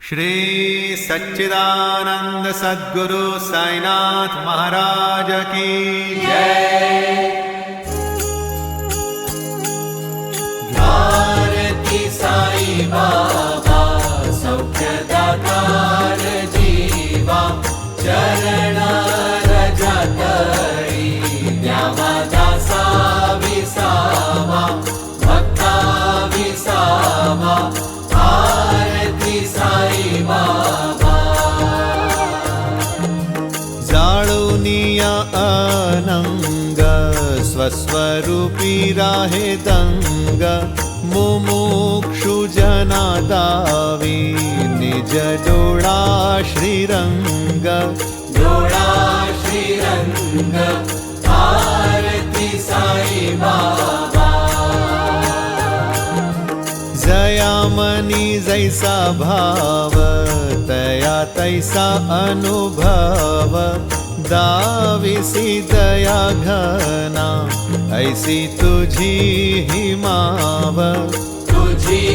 श्री सच्चिदानंद सद्गुरु साईनाथ महाराज की जय। भारती साई बाबा सौख्यदातार जीवा चरण रजतळी द्यावा दासा विसावा भक्ता विसावा भारती साई बाबा। जाळुनिया अनंग स्वस्वरूपी राहे दंग मुमुक्षु जना दावी निज डोळा श्रीरंग डोळा श्रीरंग भारती साई बाबा। जयामनी जैसा भाव तया तैसा अनुभव दाविसी दया घना ऐसी तुझी ही माव तुझी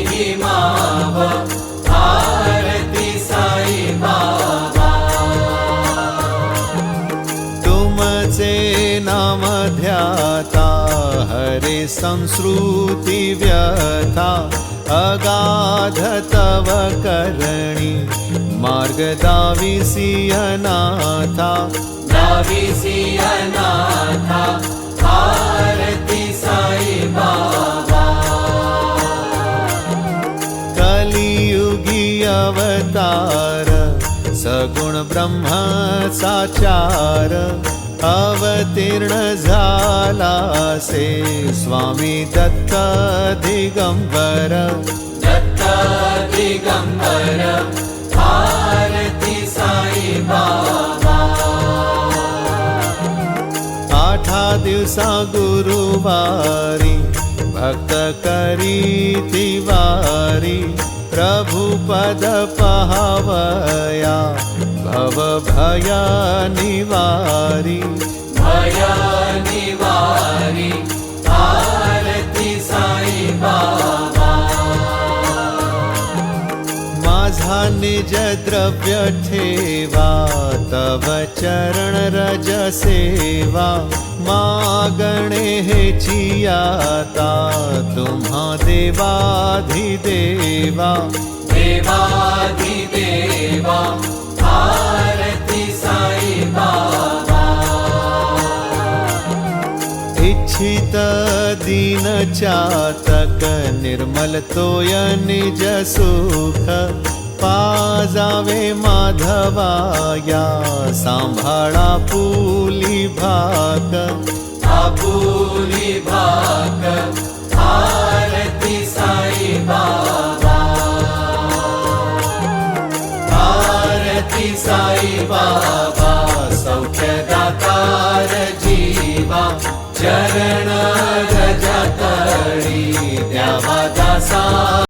ही माव भारती साई बाबा। तुमचे नाम ध्याता हरे संस्कृती व्यथा अगाध तव करणी मार्ग दाविसी अनाथा दाविसी अनाथा भारती साई बाबा। कलियुगी अवतार सगुण ब्रह्म साचार अवतीर्ण झाला से स्वामी दत्त दिगंबर दत्त दिगंबर भारती साई बाबा। आठा दिवसा गुरुवारी भक्त करी तिवारी प्रभु पद पहावया भव भय निवारी भय निवारी भारती साई बाबा। माझा निज द्रव्य ठेवा तव चरण रज सेवा मागणे हेची आता तुम्हा देवाधिदेवा देवाधिदेवा भारती साई बाबा। इच्छित दीन चातक निर्मल तोय निज सुख पाजावे माधवाया सांभाळा पुली भाग आपुली भाग भारती साई बाबा। भारती साई बाबा सौख्यदातार जीवा चरण रजतळी द्यावा दासा